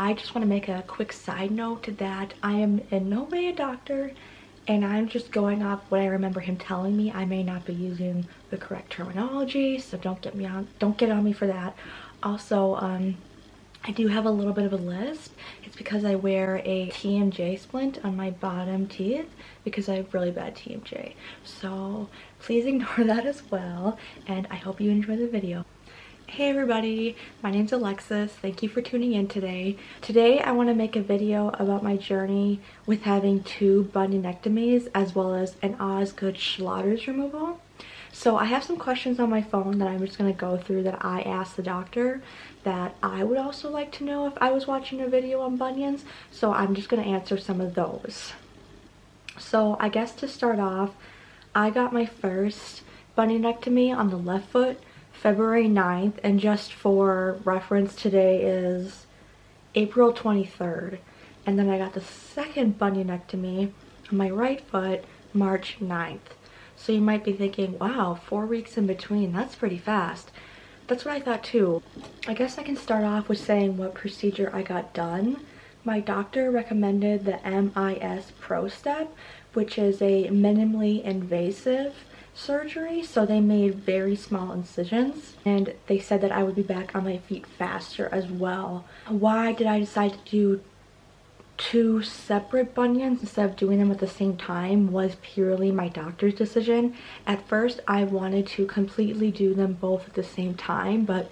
I just want to make a quick side note to that I am in no way a doctor, and I'm just going off what I remember him telling me. I may not be using the correct terminology, so don't get on me for that. Also, I do have a little bit of a lisp. It's because I wear a TMJ splint on my bottom teeth because I have really bad TMJ. So please ignore that as well, and I hope you enjoy the video. Hey everybody, my name's Alexis. Thank you for tuning in today. Today I want to make a video about my journey with having 2 bunionectomies as well as an Osgood Schlatters removal. So I have some questions on my phone that I'm just going to go through that I asked the doctor that I would also like to know if I was watching a video on bunions. So I'm just going to answer some of those. So I guess to start off, I got my first bunionectomy on the left foot February 9th, and just for reference, today is April 23rd. And then I got the second bunionectomy on my right foot March 9th. So you might be thinking, wow, 4 weeks in between, that's pretty fast. That's what I thought too. I guess I can start off with saying what procedure I got done. My doctor recommended the MIS Pro Step, which is a minimally invasive surgery. So they made very small incisions, and they said that I would be back on my feet faster as well. Why did I decide to do 2 separate bunions instead of doing them at the same time was purely my doctor's decision. At first I wanted to completely do them both at the same time, but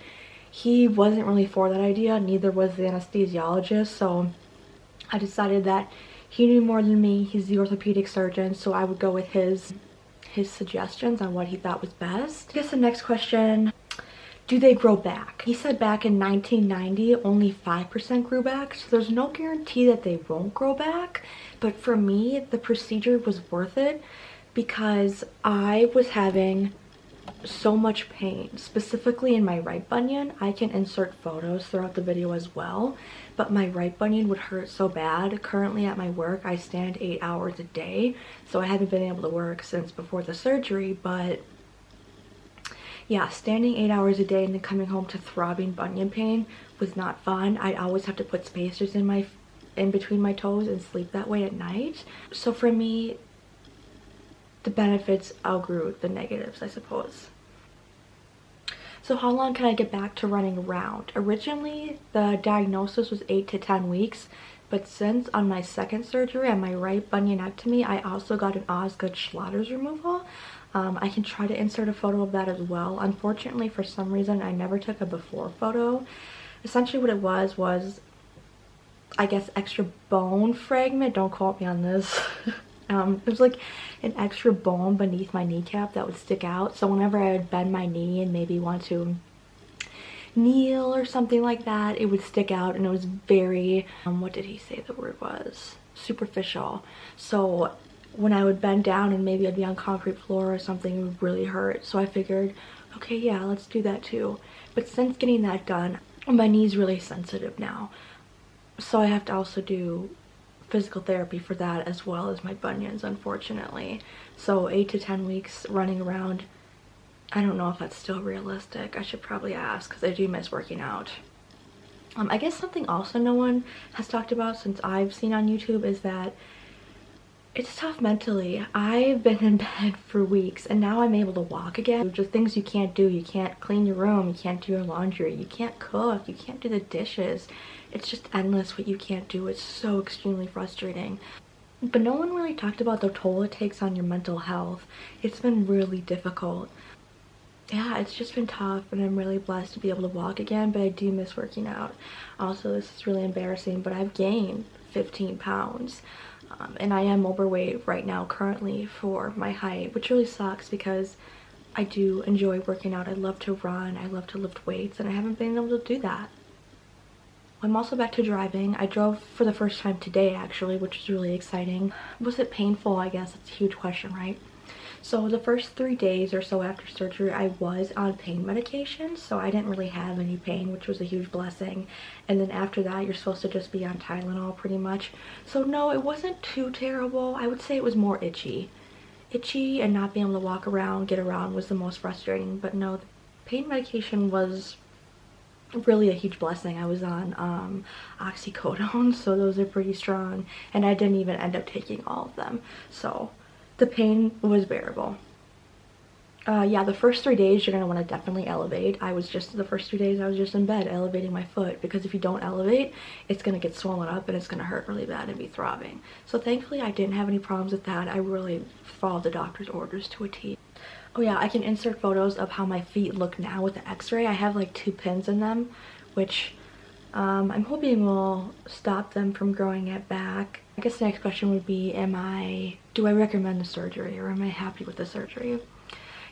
he wasn't really for that idea, neither was the anesthesiologist. So I decided that he knew more than me, he's the orthopedic surgeon, so I would go with his suggestions on what he thought was best. I guess the next question, do they grow back? He said back in 1990 only 5% grew back, so there's no guarantee that they won't grow back. But for me, the procedure was worth it because I was having so much pain, specifically in my right bunion. I can insert photos throughout the video as well, but my right bunion would hurt so bad. Currently at my work, I stand 8 hours a day, so I haven't been able to work since before the surgery. But yeah, standing 8 hours a day and then coming home to throbbing bunion pain was not fun. I'd always have to put spacers in between my toes and sleep that way at night. So for me, the benefits outgrew the negatives, I suppose. So how long can I get back to running around? Originally, the diagnosis was 8 to 10 weeks, but since on my second surgery on my right bunionectomy, I also got an Osgood Schlatters removal. I can try to insert a photo of that as well. Unfortunately, for some reason, I never took a before photo. Essentially what it was, I guess, extra bone fragment. Don't quote me on this. It was like an extra bone beneath my kneecap that would stick out. So whenever I would bend my knee and maybe want to kneel or something like that, it would stick out, and it was very, what did he say the word was? Superficial. So when I would bend down and maybe I'd be on concrete floor or something, it would really hurt. So I figured, okay, yeah, let's do that too. But since getting that done, my knee's really sensitive now. So I have to also do physical therapy for that as well as my bunions, unfortunately. So 8 to 10 weeks running around, I don't know if that's still realistic. I should probably ask because I do miss working out. I guess something also no one has talked about since I've seen on YouTube is that it's tough mentally. I've been in bed for weeks and now I'm able to walk again. Just things you can't do. You can't clean your room, you can't do your laundry, you can't cook, you can't do the dishes. It's just endless what you can't do. It's so extremely frustrating. But no one really talked about the toll it takes on your mental health. It's been really difficult. Yeah, it's just been tough, and I'm really blessed to be able to walk again, but I do miss working out. Also, this is really embarrassing, but I've gained 15 pounds. And I am overweight right now currently for my height, which really sucks because I do enjoy working out. I love to run, I love to lift weights, and I haven't been able to do that. I'm also back to driving. I drove for the first time today actually, which is really exciting. Was it painful? I guess that's a huge question, right? So the first 3 days or so after surgery, I was on pain medication, so I didn't really have any pain, which was a huge blessing. And then after that, you're supposed to just be on Tylenol pretty much. So no, it wasn't too terrible. I would say it was more itchy. Itchy and not being able to walk around, get around was the most frustrating. But no, the pain medication was really a huge blessing. I was on oxycodone, so those are pretty strong, and I didn't even end up taking all of them, so the pain was bearable. Yeah, the first 3 days you're gonna want to definitely elevate. The first 2 days I was just in bed elevating my foot, because if you don't elevate, it's gonna get swollen up and it's gonna hurt really bad and be throbbing. So thankfully I didn't have any problems with that. I really followed the doctor's orders to a T. Oh yeah, I can insert photos of how my feet look now with the x-ray. I have like 2 pins in them, which I'm hoping will stop them from growing it back. I guess the next question would be, do I recommend the surgery, or am I happy with the surgery?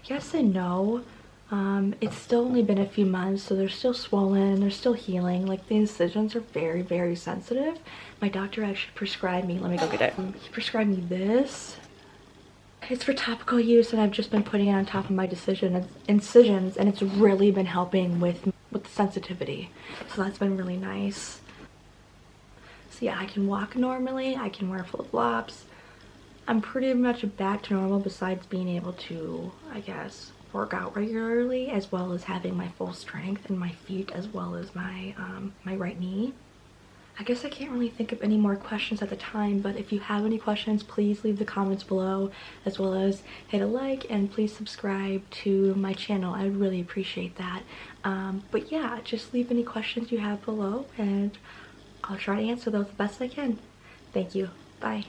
Yes and no. It's still only been a few months, so they're still swollen and they're still healing. Like, the incisions are very, very sensitive. My doctor actually prescribed me, let me go get it. He prescribed me this. It's for topical use, and I've just been putting it on top of my incisions, and it's really been helping with the sensitivity. So that's been really nice. So yeah, I can walk normally, I can wear flip-flops. I'm pretty much back to normal, besides being able to, I guess, work out regularly, as well as having my full strength in my feet, as well as my my right knee. I guess I can't really think of any more questions at the time, but if you have any questions, please leave the comments below, as well as hit a like, and please subscribe to my channel. I would really appreciate that. But yeah, just leave any questions you have below, and I'll try to answer those the best I can. Thank you. Bye.